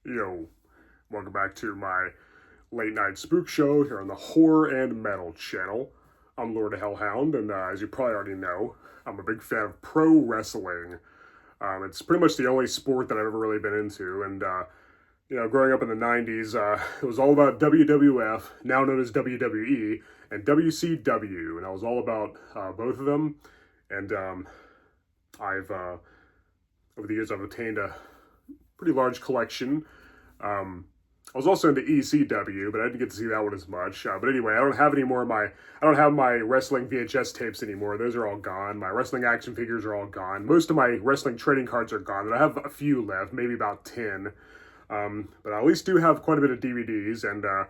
Yo, welcome back to my late night spook show here on the Horror and Metal channel. I'm Lord of Hellhound, and as you probably already know, I'm a big fan of pro wrestling. It's pretty much the only sport that I've ever really been into, and growing up in the 90s, it was all about WWF, now known as WWE, and WCW, and I was all about both of them, and over the years, I've obtained a pretty large collection. I was also into ECW, but I didn't get to see that one as much. But anyway, I don't have my wrestling VHS tapes anymore. Those are all gone. My wrestling action figures are all gone. Most of my wrestling trading cards are gone, and I have a few left, maybe about 10. But I at least do have quite a bit of DVDs, and a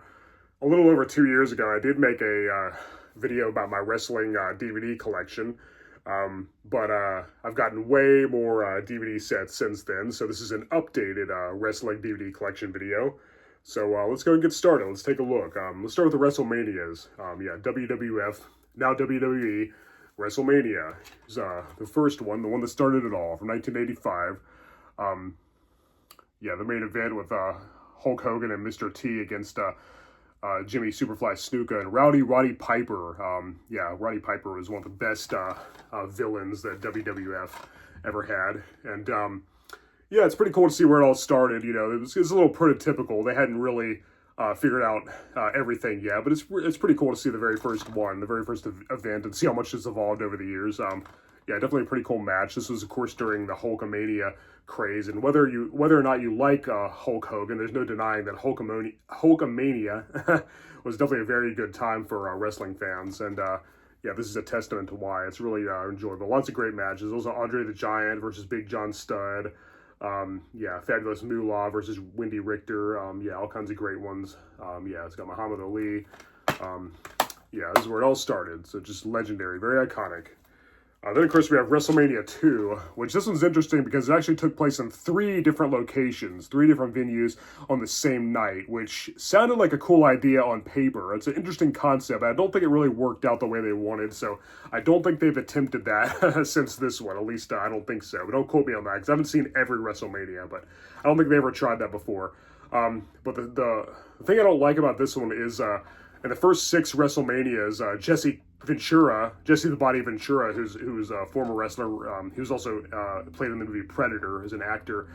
little over 2 years ago, I did make a video about my wrestling DVD collection. But I've gotten way more DVD sets since then, so this is an updated wrestling DVD collection video. So let's go and get started. Let's take a look. Let's start with the WrestleManias. WWF, now WWE, WrestleMania is the first one, the one that started it all, from 1985. The main event with Hulk Hogan and Mr. T against Jimmy Superfly Snuka and Roddy Piper. Roddy Piper was one of the best villains that WWF ever had. And it's pretty cool to see where it all started. You know, it was a little prototypical. They hadn't really figured out everything yet, but it's pretty cool to see the very first one, the very first event, and see how much it's evolved over the years. Definitely a pretty cool match. This was, of course, during the Hulkamania craze, and whether or not you like Hulk Hogan, there's no denying that Hulkamania was definitely a very good time for wrestling fans, and this is a testament to why. It's really enjoyable. Lots of great matches. Also, Andre the Giant versus Big John Studd. Fabulous Moolah versus Wendy Richter. All kinds of great ones. It's got Muhammad Ali. This is where it all started. So just legendary, very iconic. Then, of course, we have WrestleMania 2, which this one's interesting because it actually took place in 3 different locations, 3 different venues on the same night, which sounded like a cool idea on paper. It's an interesting concept, but I don't think it really worked out the way they wanted, so I don't think they've attempted that since this one. At least I don't think so, but don't quote me on that, because I haven't seen every WrestleMania, but I don't think they ever tried that before. But the thing I don't like about this one is in the first 6 WrestleManias, Jesse the Body Ventura, who's a former wrestler, he was also played in the movie Predator as an actor.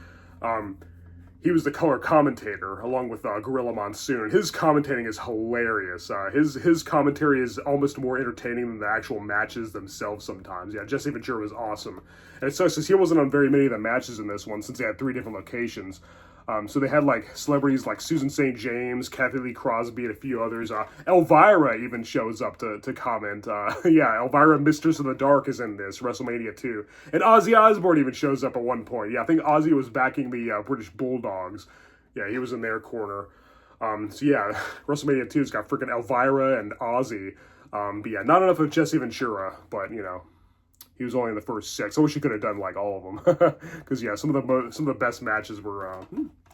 He was the color commentator along with Gorilla Monsoon. His commentating is hilarious. His commentary is almost more entertaining than the actual matches themselves sometimes. Yeah, Jesse Ventura was awesome. And it sucks because he wasn't on very many of the matches in this one since they had 3 different locations. So they had like celebrities like Susan St. James, Kathy Lee Crosby, and a few others. Elvira even shows up to comment. Elvira, Mistress of the Dark, is in this, WrestleMania 2. And Ozzy Osbourne even shows up at one point. Yeah, I think Ozzy was backing the British Bulldogs. Yeah, he was in their corner. WrestleMania 2's got freaking Elvira and Ozzy. Not enough of Jesse Ventura, but, he was only in the first 6. I wish he could have done like all of them, because some of the best matches were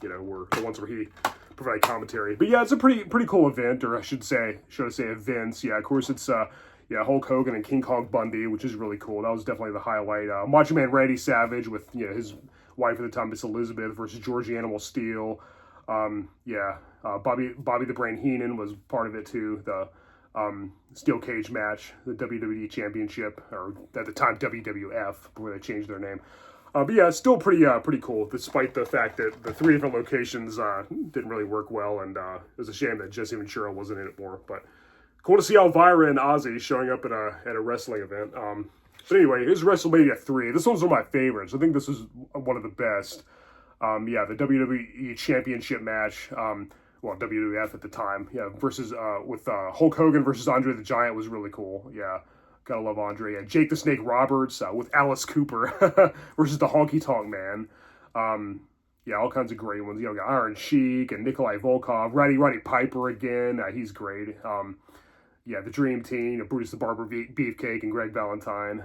the ones where he provided commentary. But it's a pretty cool event, or should I say events? Yeah, of course it's Hulk Hogan and King Kong Bundy, which is really cool. That was definitely the highlight. Macho Man Randy Savage with his wife at the time, Miss Elizabeth, versus Georgie Animal Steel. Bobby the Brain Heenan was part of it too. The steel cage match, the WWE Championship, or at the time WWF, before they changed their name. It's still pretty cool, despite the fact that the 3 different locations didn't really work well, and it was a shame that Jesse Ventura wasn't in it more. But cool to see Elvira and Ozzy showing up at a wrestling event. But anyway, here's WrestleMania 3. This one's one of my favorites. I think this is one of the best. The WWE Championship match. WWF at the time, versus with Hulk Hogan versus Andre the Giant was really cool. Yeah, gotta love Andre. Yeah, Jake the Snake Roberts with Alice Cooper versus the Honky Tonk Man. All kinds of great ones. Got Iron Sheik and Nikolai Volkov, Roddy Piper again. He's great. The Dream Team, Brutus the Barber Beefcake and Greg Valentine.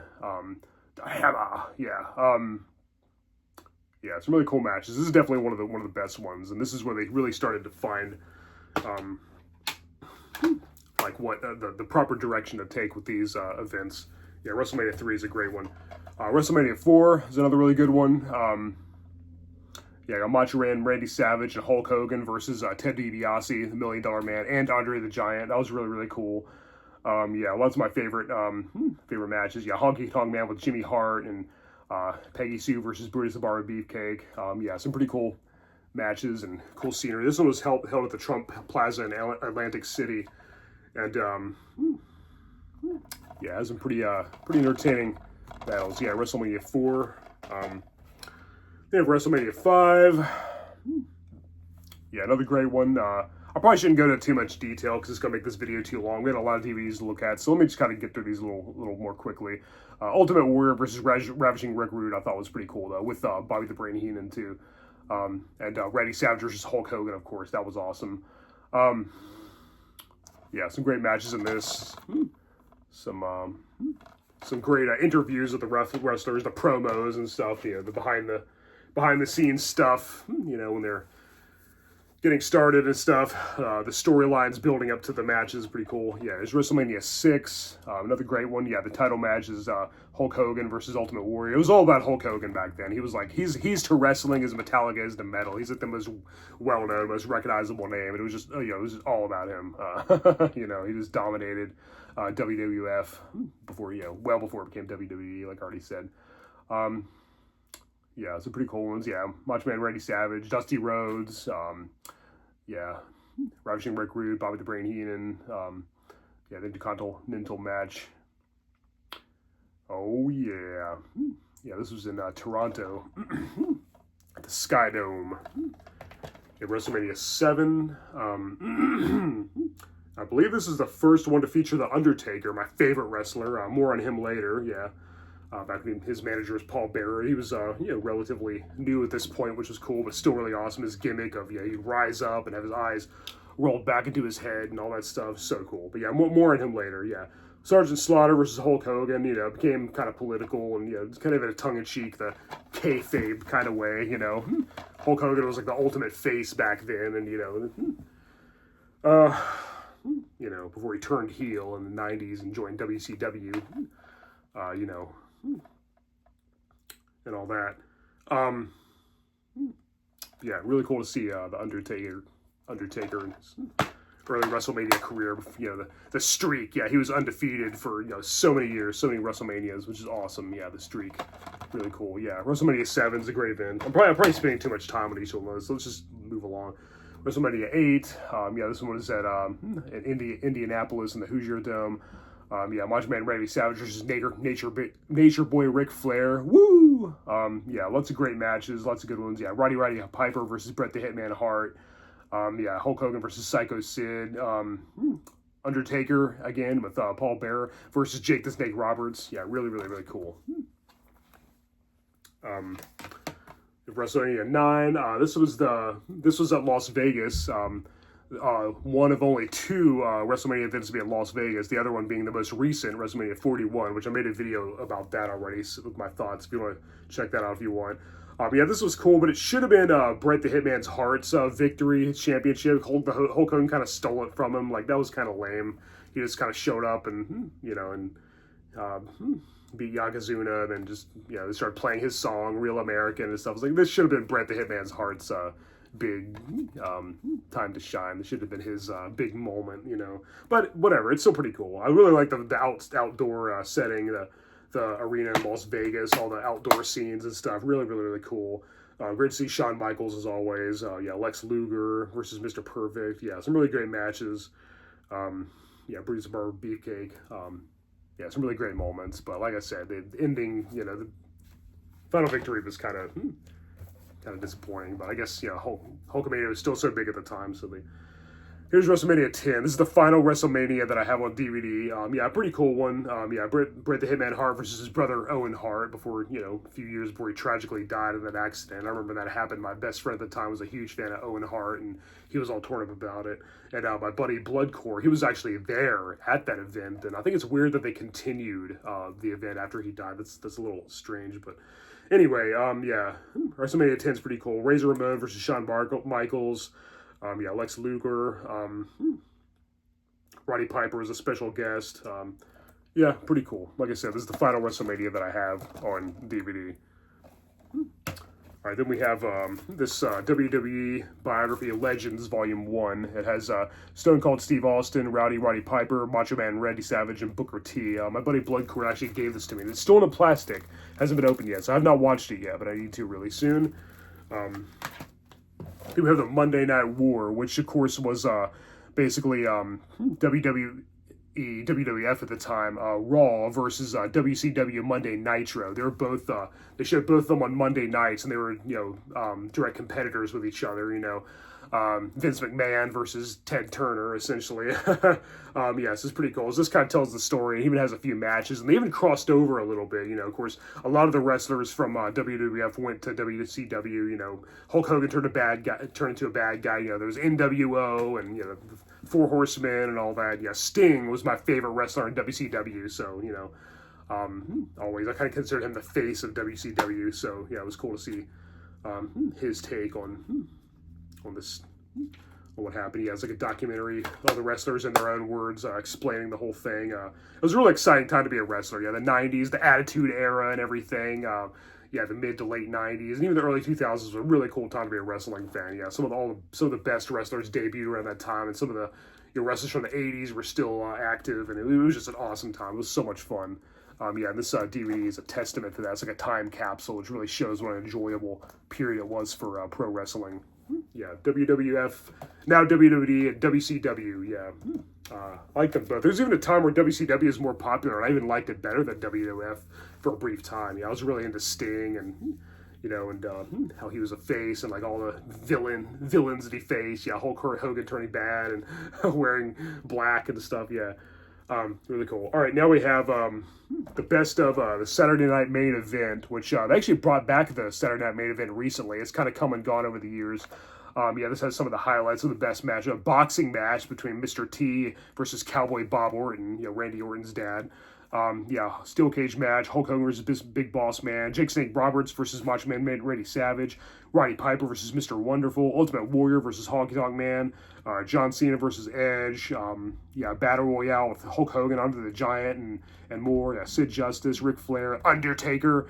Some really cool matches. This is definitely one of the best ones, and this is where they really started to find what the proper direction to take with these events. WrestleMania 3 is a great one. WrestleMania 4 is another really good one. Yeah, I got Macho Man, Randy Savage, and Hulk Hogan versus Ted DiBiase, the $1 Million Man, and Andre the Giant. That was really, really cool. Yeah, lots of my favorite matches. Yeah, Honky Tonk Man with Jimmy Hart and Peggy Sue versus Brutus the Barber Beefcake. Yeah, some pretty cool matches and cool scenery. This one was held at the Trump Plaza in Atlantic City, and yeah, it has some pretty entertaining battles. Yeah, WrestleMania 4. They have WrestleMania 5. Yeah, another great one. I probably shouldn't go into too much detail because it's going to make this video too long. We had a lot of DVDs to look at, so let me just kind of get through these a little more quickly. Ultimate Warrior versus Ravishing Rick Rude I thought was pretty cool, though, with Bobby the Brain Heenan, too. And Randy Savage versus Hulk Hogan, of course. That was awesome. Yeah, some great matches in this. Some great interviews with the wrestlers, the promos and stuff, you know, the behind the scenes stuff, you know, when they're getting started and stuff. The storylines building up to the matches, pretty cool. Yeah, there's WrestleMania 6, another great one. Yeah, the title match is Hulk Hogan versus Ultimate Warrior. It was all about Hulk Hogan back then. He was like, he's to wrestling as Metallica is to metal. He's like the most well-known, most recognizable name, and it was just, you know, it was just all about him. You know, he just dominated WWF before, you know, well before it became WWE, like I already said. Yeah, some pretty cool ones. Yeah, Macho Man Randy Savage, Dusty Rhodes, yeah, Ravishing Rick Rude, Bobby the Brain Heenan, yeah, the Intercontinental match. Oh, yeah. Yeah, this was in Toronto at the Sky Dome. Yeah, WrestleMania 7. I believe this is the first one to feature The Undertaker, my favorite wrestler. More on him later, yeah. Back when his manager was Paul Bearer. He was, you know, relatively new at this point, which was cool, but still really awesome. His gimmick of, yeah, he'd rise up and have his eyes rolled back into his head and all that stuff. So cool. But yeah, more on him later, yeah. Sergeant Slaughter versus Hulk Hogan, you know, became kind of political and, you know, kind of in a tongue-in-cheek, the kayfabe kind of way, you know. Hulk Hogan was like the ultimate face back then, and, you know, before he turned heel in the 90s and joined WCW, you know, and all that. Yeah, really cool to see the Undertaker in his early WrestleMania career. You know, the streak. Yeah, he was undefeated for, you know, so many years, so many WrestleManias, which is awesome. Yeah, the streak, really cool. Yeah, WrestleMania 7 is a great event. I'm probably spending too much time on each one of those, so let's just move along. WrestleMania 8. Yeah, this one was at Indianapolis in the Hoosier Dome. Yeah, Macho Man Randy Savage versus Nature Boy Ric Flair. Woo! Yeah, lots of great matches, lots of good ones. Yeah, Roddy Piper versus Bret the Hitman Hart. Yeah, Hulk Hogan versus Psycho Sid. Undertaker, again, with Paul Bearer versus Jake the Snake Roberts. Yeah, really, really, really cool. WrestleMania 9. This was at Las Vegas. One of only 2 WrestleMania events to be in Las Vegas, the other one being the most recent, WrestleMania 41, which I made a video about that already with my thoughts, if you want to check that out if you want. Yeah, this was cool, but it should have been Bret the Hitman's Hart's victory championship. Hulk Hogan kind of stole it from him. Like, that was kind of lame. He just kind of showed up and, you know, and beat Yokozuna, and then just, you know, they started playing his song, Real American and stuff. I was like, this should have been Bret the Hitman's Hart's big time to shine. This should have been his big moment, you know. But whatever, it's still pretty cool. I really like the outdoor setting, the arena in Las Vegas, all the outdoor scenes and stuff. Really, really, really cool. Great to see Shawn Michaels as always. Yeah, Lex Luger versus Mr. Perfect. Yeah, some really great matches. Yeah, Brutus the Barber Beefcake. Yeah, some really great moments. But like I said, the ending, you know, the final victory was kind of disappointing, but I guess, you know, Hulkamania was still so big at the time, so here's WrestleMania 10. This is the final WrestleMania that I have on DVD. Yeah, pretty cool one. Yeah, Bret the Hitman Hart versus his brother Owen Hart before, you know, a few years before he tragically died in that accident. I remember that happened. My best friend at the time was a huge fan of Owen Hart, and he was all torn up about it. And my buddy Bloodcore, he was actually there at that event, and I think it's weird that they continued the event after he died. That's a little strange, but anyway, yeah, WrestleMania 10 is pretty cool. Razor Ramon versus Shawn Michaels. Yeah, Lex Luger. Roddy Piper was a special guest. Yeah, pretty cool. Like I said, this is the final WrestleMania that I have on DVD. All right, then we have this WWE Biography of Legends, Volume 1. It has Stone Cold Steve Austin, Roddy Piper, Macho Man Randy Savage, and Booker T. My buddy Bloodcore actually gave this to me. It's still in a plastic. Hasn't been opened yet, so I've not watched it yet, but I need to really soon. Then we have the Monday Night War, which, of course, was basically WWE WWF at the time, Raw versus WCW Monday Nitro. They were both, they showed both of them on Monday nights, and they were, direct competitors with each other, Vince McMahon versus Ted Turner, essentially. This is pretty cool. So this kind of tells the story. It even has a few matches, and they even crossed over a little bit, Of course, a lot of the wrestlers from WWF went to WCW, Hulk Hogan turned into a bad guy, there was NWO, and, Four Horsemen and all that. Yeah, Sting was my favorite wrestler in WCW, so, always. I kind of considered him the face of WCW, so, yeah, it was cool to see his take on this, on what happened. Yeah, it's like a documentary, all the wrestlers in their own words, explaining the whole thing. It was a really exciting time to be a wrestler. Yeah, the 90s, the Attitude Era and everything. The mid to late 90s, and even the early 2000s was a really cool time to be a wrestling fan. Yeah, some of the best wrestlers debuted around that time, and some of the wrestlers from the 80s were still active, and it was just an awesome time. It was so much fun. And this DVD is a testament to that. It's like a time capsule, which really shows what an enjoyable period it was for pro wrestling. Yeah, WWF, now WWE and WCW. Yeah, I like them both. There's even a time where WCW is more popular, and I even liked it better than WWF for a brief time. Yeah, I was really into Sting and how he was a face and like all the villains that he faced. Yeah, Hulk Hogan turning bad and wearing black and stuff. Yeah, really cool. All right, now we have the best of the Saturday Night Main Event, which they actually brought back the Saturday Night Main Event recently. It's kind of come and gone over the years. This has some of the highlights of the best match. A boxing match between Mr. T versus Cowboy Bob Orton, Randy Orton's dad. Steel cage match, Hulk Hogan versus Big Boss Man, Jake Snake Roberts versus Macho Man Randy Savage, Roddy Piper versus Mr. Wonderful, Ultimate Warrior versus Honky Tonk Man, John Cena versus Edge, Battle Royale with Hulk Hogan, Andre the Giant, and more, Sid Justice, Ric Flair, Undertaker,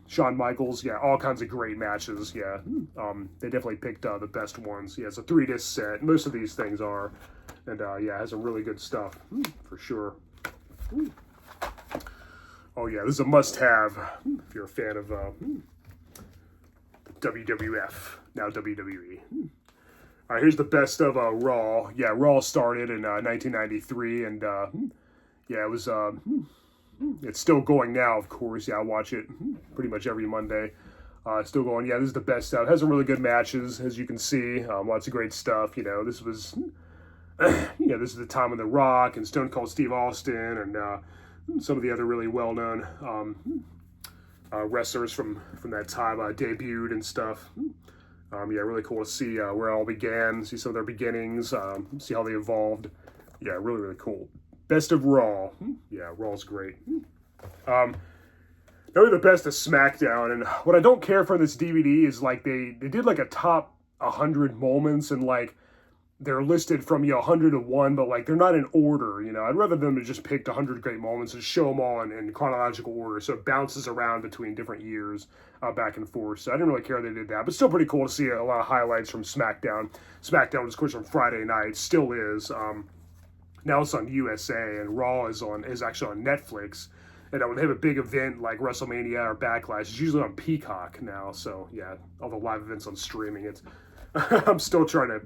Shawn Michaels, all kinds of great matches, they definitely picked the best ones. It's a 3-disc set, most of these things are, and it has some really good stuff, for sure. Oh yeah, this is a must-have if you're a fan of WWF, now WWE. All right, here's the best of Raw. Yeah, Raw started in 1993, and it was. It's still going now, of course. Yeah, I watch it pretty much every Monday. Still going. Yeah, this is the best stuff. It has some really good matches, as you can see. Lots of great stuff. This was. This is the time of The Rock and Stone Cold Steve Austin and some of the other really well-known wrestlers from that time debuted and stuff. Really cool to see where it all began, see some of their beginnings, see how they evolved. Yeah, really, really cool. Best of Raw. Yeah, Raw's great. Now the best of SmackDown, and what I don't care for this DVD is like they did like a top 100 moments, and like they're listed from 100 to 1, but like they're not in order. I'd rather them to just pick 100 great moments and show them all in chronological order, so it bounces around between different years, back and forth. So I didn't really care they did that, but still pretty cool to see a lot of highlights from SmackDown. SmackDown was, of course, on Friday night, still is. Now it's on USA, and Raw is actually on Netflix. And when they have a big event like WrestleMania or Backlash, it's usually on Peacock now. So yeah, all the live events on streaming. I'm still trying to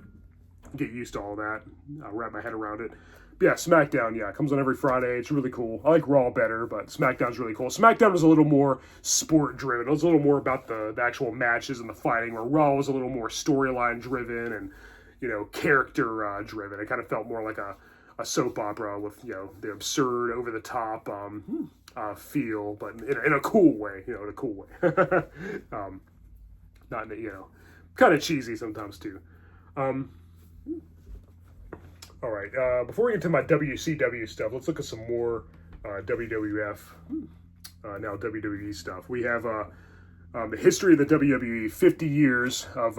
get used to all that, wrap my head around it. But yeah, SmackDown, it comes on every Friday. It's really cool. I like Raw better, but SmackDown's really cool. SmackDown was a little more sport-driven. It was a little more about the actual matches and the fighting, where Raw was a little more storyline-driven and, character-driven. It kind of felt more like a soap opera with, the absurd, over-the-top feel, but in a cool way, in a cool way. Not, kind of cheesy sometimes, too. All right, before we get to my WCW stuff, let's look at some more WWF, now WWE stuff. We have The history of the WWE, 50 years of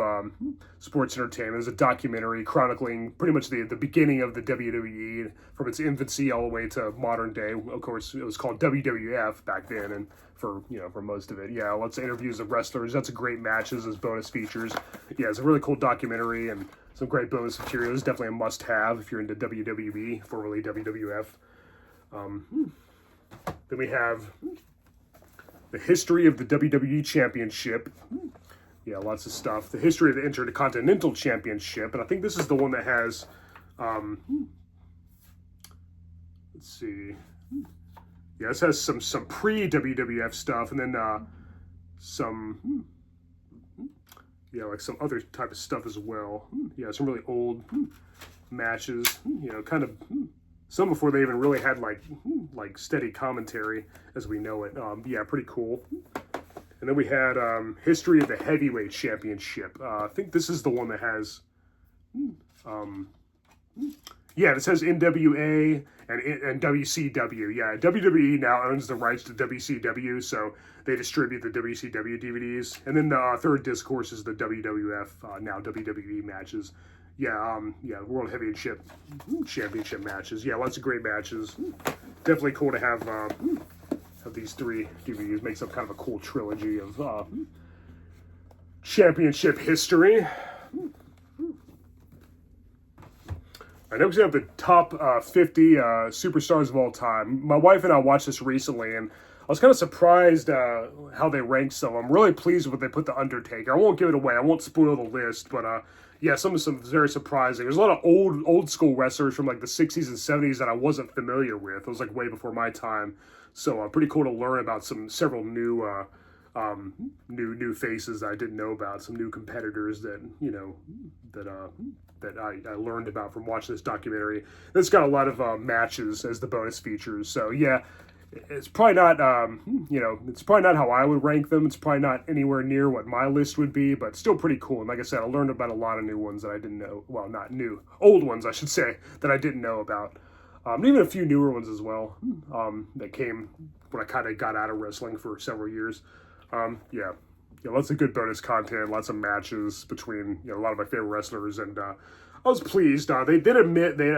sports entertainment. There's a documentary chronicling pretty much the beginning of the WWE from its infancy all the way to modern day. Of course, it was called WWF back then, and for most of it. Yeah, lots of interviews of wrestlers. That's a great matches as bonus features. Yeah, it's a really cool documentary and some great bonus material. It's definitely a must-have if you're into WWE, formerly WWF. Then we have the history of the WWE Championship. Yeah, lots of stuff. The history of the Intercontinental Championship. And I think this is the one that has, let's see. Yeah, this has some pre-WWF stuff. And then some, yeah, like some other type of stuff as well. Yeah, some really old matches. Kind of some before they even really had like steady commentary as we know it. Yeah, pretty cool. And then we had history of the Heavyweight Championship. I think this is the one that has, yeah, this has NWA and WCW. Yeah, WWE now owns the rights to WCW, so they distribute the WCW DVDs. And then the third disc, of course, is the WWF, now WWE matches. Yeah, World Heavyweight Championship matches. Yeah, lots of great matches. Definitely cool to have these 3 DVDs. Makes up kind of a cool trilogy of championship history. I know we have the top 50 superstars of all time. My wife and I watched this recently, and I was kind of surprised how they ranked some. I'm really pleased with what they put the Undertaker. I won't give it away. I won't spoil the list, but yeah, some very surprising. There's a lot of old school wrestlers from like the 60s and 70s that I wasn't familiar with. It was like way before my time. So pretty cool to learn about several new new faces that I didn't know about. Some new competitors that that I learned about from watching this documentary. It's got a lot of matches as the bonus features. So yeah, it's probably not it's probably not how I would rank them. It's probably not anywhere near what my list would be, but still pretty cool. And like I said, I learned about a lot of new ones that I didn't know. Well, not new, old ones I should say, that I didn't know about. And even a few newer ones as well that came when I kind of got out of wrestling for several years. Yeah, lots of good bonus content, lots of matches between a lot of my favorite wrestlers, and I was pleased. They did admit they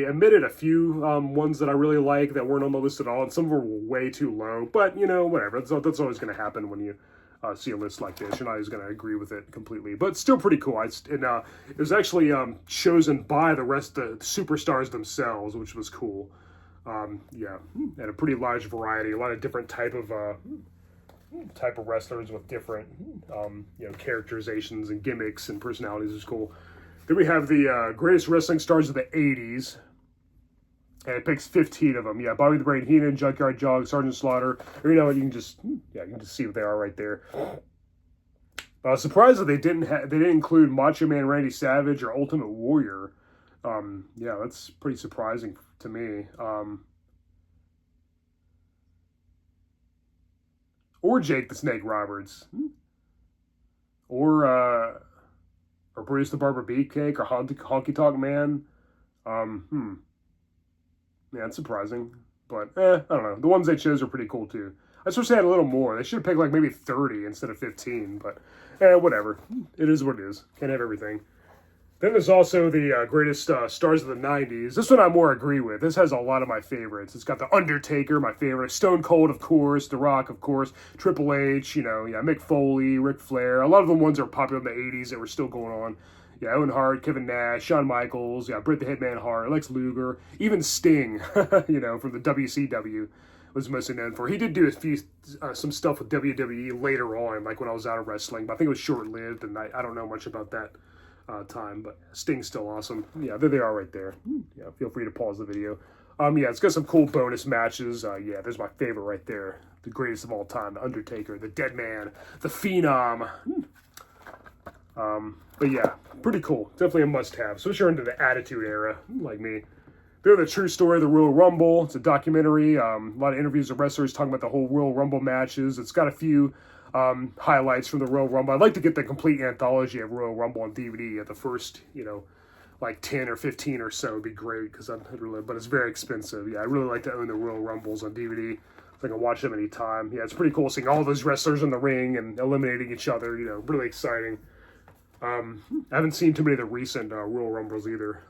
omitted a few ones that I really like that weren't on the list at all, and some of them were way too low. But whatever. That's always going to happen when you see a list like this. You're not always going to agree with it completely, but still pretty cool. It was actually chosen by the superstars themselves, which was cool. Yeah, and a pretty large variety, a lot of different type of wrestlers with different characterizations and gimmicks and personalities. Is cool. Then we have the greatest wrestling stars of the 80s. And it picks 15 of them. Yeah, Bobby the Brain Heenan, Junkyard Dog, Sergeant Slaughter. Or, you can just see what they are right there. I was surprised that they didn't include Macho Man Randy Savage or Ultimate Warrior. Yeah, that's pretty surprising to me. Or Jake the Snake Roberts. Or Bruce the Barber Beefcake, or Honky Tonk Man. Yeah, it's surprising. But, I don't know. The ones they chose are pretty cool, too. I just wish they had a little more. They should have picked, like, maybe 30 instead of 15. But, whatever. It is what it is. Can't have everything. Then there's also the greatest stars of the 90s. This one I more agree with. This has a lot of my favorites. It's got The Undertaker, my favorite. Stone Cold, of course. The Rock, of course. Triple H, Mick Foley, Ric Flair. A lot of the ones that were popular in the 80s that were still going on. Yeah, Owen Hart, Kevin Nash, Shawn Michaels, Bret the Hitman Hart, Lex Luger, even Sting, from the WCW was mostly known for. He did do some stuff with WWE later on, like when I was out of wrestling, but I think it was short-lived, and I don't know much about that time, but Sting's still awesome. Yeah, there they are right there. Yeah, feel free to pause the video. Yeah, it's got some cool bonus matches. Yeah, there's my favorite right there. The greatest of all time, The Undertaker, The Dead Man, The Phenom. But yeah, pretty cool. Definitely a must-have. So if you're into the Attitude Era, like me. They're the true story of the Royal Rumble. It's a documentary. A lot of interviews with wrestlers talking about the whole Royal Rumble matches. It's got a few highlights from the Royal Rumble. I'd like to get the complete anthology of Royal Rumble on DVD at the first, like 10 or 15 or so would be great, but it's very expensive. Yeah, I really like to own the Royal Rumbles on DVD. if I can watch them anytime. Yeah, it's pretty cool seeing all those wrestlers in the ring and eliminating each other. You know, really exciting. I haven't seen too many of the recent Royal Rumbles either.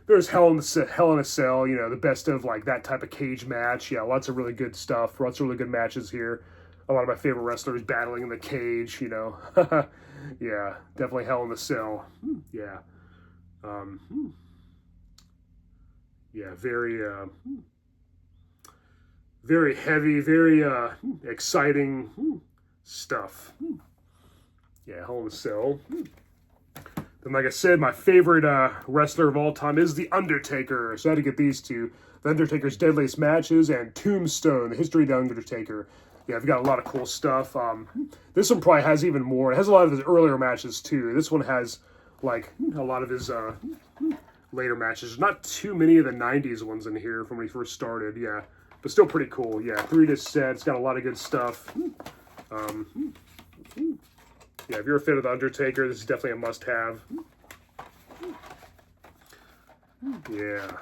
There's Hell in a Cell, you know, the best of like that type of cage match. Yeah, lots of really good stuff. Lots of really good matches here. A lot of my favorite wrestlers battling in the cage, you know. Yeah, definitely Hell in a Cell. Yeah. Yeah, very heavy, very exciting stuff. Yeah, Hell in a Cell. Then, like I said, my favorite wrestler of all time is The Undertaker. So I had to get these two. The Undertaker's Deadliest Matches and Tombstone, The History of The Undertaker. Yeah, I've got a lot of cool stuff. This one probably has even more. It has a lot of his earlier matches, too. This one has, like, a lot of his later matches. There's not too many of the 90s ones in here from when he first started, yeah. But still pretty cool, yeah. 3-disc set. It's got a lot of good stuff. Yeah, if you're a fan of The Undertaker, this is definitely a must-have. Yeah.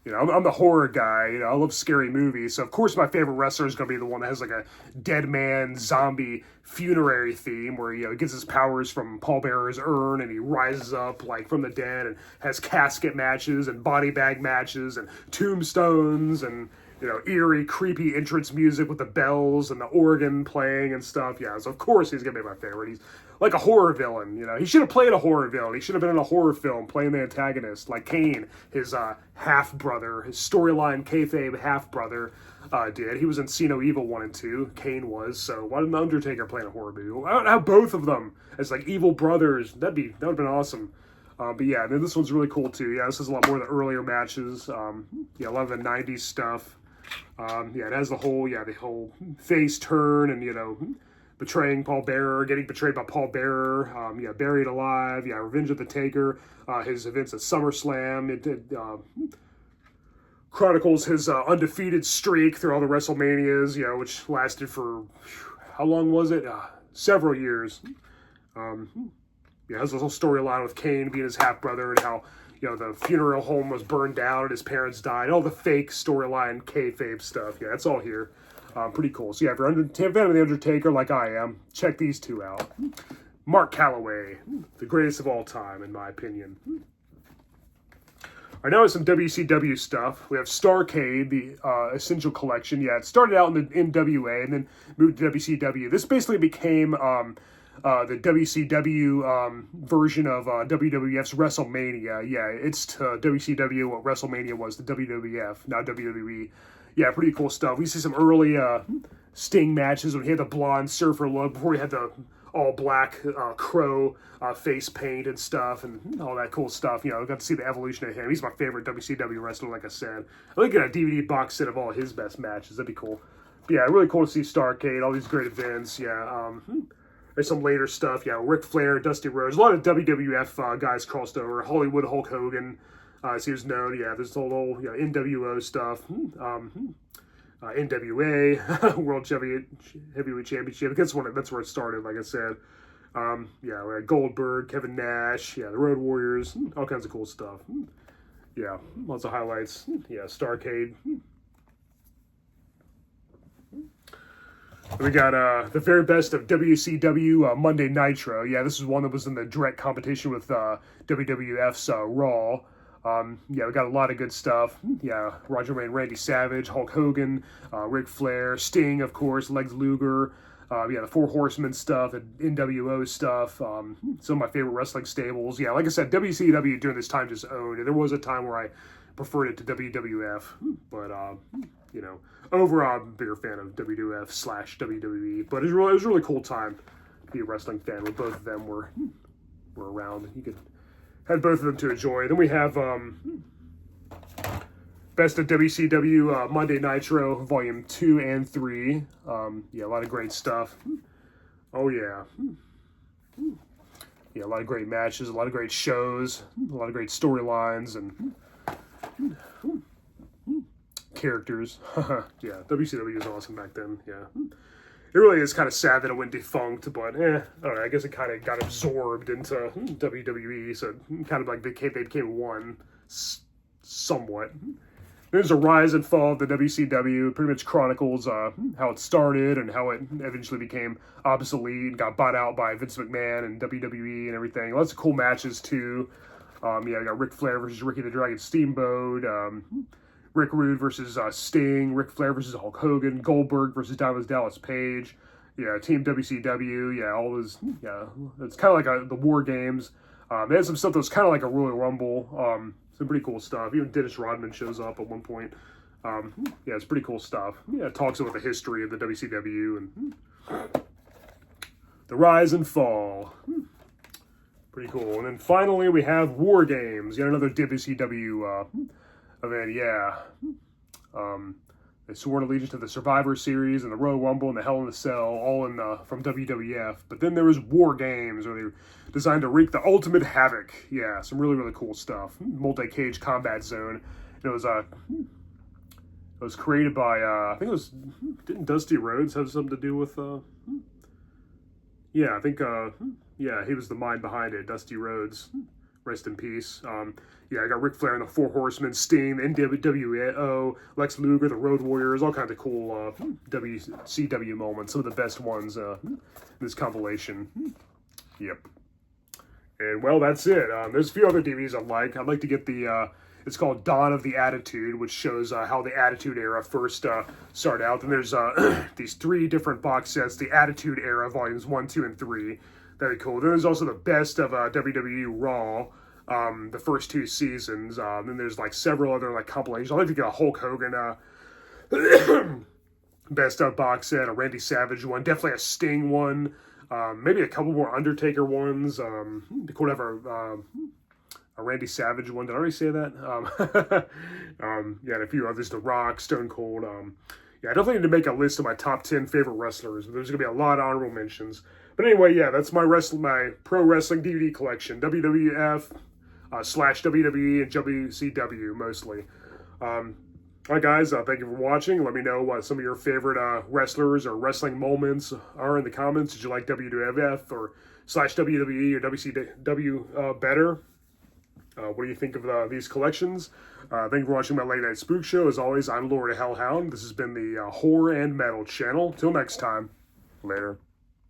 You know, I'm the horror guy. You know, I love scary movies. So, of course, my favorite wrestler is going to be the one that has, like, a dead man zombie funerary theme where, you know, he gets his powers from Paul Bearer's urn and he rises up, like, from the dead and has casket matches and body bag matches and tombstones and, you know, eerie, creepy entrance music with the bells and the organ playing and stuff. Yeah, so, of course, he's going to be my favorite. He's like a horror villain, you know. He should have played a horror villain. He should have been in a horror film playing the antagonist, like Kane, his half-brother, his storyline kayfabe half-brother did. He was in See No Evil 1 and 2, Kane was, so why didn't The Undertaker play in a horror movie? I don't have both of them as, like, evil brothers. That would have been awesome. But yeah, then this one's really cool, too. Yeah, this is a lot more of the earlier matches. Yeah, a lot of the 90s stuff. Yeah, it has the whole face turn and, you know, betraying Paul Bearer, getting betrayed by Paul Bearer, yeah, Buried Alive, yeah, Revenge of the Taker, his events at SummerSlam. It chronicles his undefeated streak through all the WrestleManias, you know, which lasted for, how long was it? Several years. Yeah, it has a whole storyline with Kane being his half-brother and how, you know, the funeral home was burned down and his parents died. All the fake storyline kayfabe stuff. Yeah, it's all here. Pretty cool. So yeah, if you're a fan of The Undertaker like I am, check these two out. Mark Calloway, the greatest of all time, in my opinion. All right, now with some WCW stuff. We have Starrcade, the Essential Collection. Yeah, it started out in the NWA and then moved to WCW. This basically became the WCW version of WWF's WrestleMania. Yeah, it's to WCW what WrestleMania was to WWF, now WWE. Yeah, pretty cool stuff. We see some early Sting matches when he had the blonde surfer look, before he had the all-black crow face paint and stuff, and all that cool stuff. You know, I got to see the evolution of him. He's my favorite WCW wrestler, like I said. I'd like to get a DVD box set of all his best matches. That'd be cool. But yeah, really cool to see Starrcade, all these great events. Yeah, there's some later stuff. Yeah, Ric Flair, Dusty Rhodes. A lot of WWF guys crossed over. Hollywood Hulk Hogan. As he was known, yeah, there's the whole NWO stuff, NWA, World Heavyweight Championship. That's where it started, like I said. Yeah, we had Goldberg, Kevin Nash, yeah, the Road Warriors, all kinds of cool stuff. Yeah, lots of highlights. Yeah, Starrcade. We got the very best of WCW Monday Nitro. Yeah, this is one that was in the direct competition with WWF's Raw. Yeah, we got a lot of good stuff. Yeah, Roger Ray and Randy Savage, Hulk Hogan, Ric Flair, Sting, of course, Lex Luger. Yeah, the Four Horsemen stuff, and NWO stuff. Some of my favorite wrestling stables. Yeah, like I said, WCW during this time just owned it. There was a time where I preferred it to WWF, but you know, overall, I'm a bigger fan of WWF/WWE. But it was a really cool time to be a wrestling fan when both of them were around. You could had both of them to enjoy. Then we have Best of WCW Monday Nitro Volume 2 and 3. Yeah, a lot of great stuff. Oh, yeah. Yeah, a lot of great matches, a lot of great shows, a lot of great storylines and characters. Yeah, WCW was awesome back then, yeah. It really is kind of sad that it went defunct, but I don't know, I guess it kind of got absorbed into WWE, so kind of like they became one, somewhat. There's a rise and fall of the WCW. Pretty much chronicles how it started and how it eventually became obsolete and got bought out by Vince McMahon and WWE and everything. Lots of cool matches too. I got Ric Flair versus Ricky the Dragon Steamboat. Rick Rude versus Sting. Ric Flair versus Hulk Hogan. Goldberg versus Dallas Page. Yeah, Team WCW. Yeah, all those. Yeah, it's kind of like the War Games. They had some stuff that was kind of like a Royal Rumble. Some pretty cool stuff. Even Dennis Rodman shows up at one point. Yeah, it's pretty cool stuff. Yeah, it talks about the history of the WCW and the rise and fall. Pretty cool. And then finally we have War Games. Yet another WCW event. Yeah. They swore allegiance to the Survivor Series and the Royal Rumble and the Hell in a Cell, all from WWF. But then there was War Games, where they were designed to wreak the ultimate havoc. Yeah, some really, really cool stuff. Multi-cage combat zone. It was created by, I think it was, didn't Dusty Rhodes have something to do with, yeah, I think, yeah, he was the mind behind it, Dusty Rhodes. Rest in peace. Yeah, I got Ric Flair and the Four Horsemen, Sting, NWO, Lex Luger, the Road Warriors, all kinds of cool WCW moments. Some of the best ones in this compilation. Yep. And, well, that's it. There's a few other DVDs I like. I'd like to get the, it's called Dawn of the Attitude, which shows how the Attitude Era first started out. And there's these 3 different box sets, the Attitude Era, volumes 1, 2, and 3. That'd be cool. Then there's also the best of WWE Raw, the first 2 seasons. Then there's like several other like compilations. I'd like to get a Hulk Hogan best of box set, a Randy Savage one, definitely a Sting one, maybe a couple more Undertaker ones. It'd be cool to have a Randy Savage one. Did I already say that? Yeah, and a few others. The Rock, Stone Cold. Yeah, I definitely need to make a list of my top 10 favorite wrestlers. There's going to be a lot of honorable mentions. But anyway, yeah, that's my pro wrestling DVD collection. WWF / WWE and WCW mostly. All right, guys, thank you for watching. Let me know what some of your favorite wrestlers or wrestling moments are in the comments. Did you like WWF or / WWE or WCW better? What do you think of these collections? Thank you for watching my Late Night Spook Show. As always, I'm Lord of Hellhound. This has been the Horror and Metal channel. Till next time, later.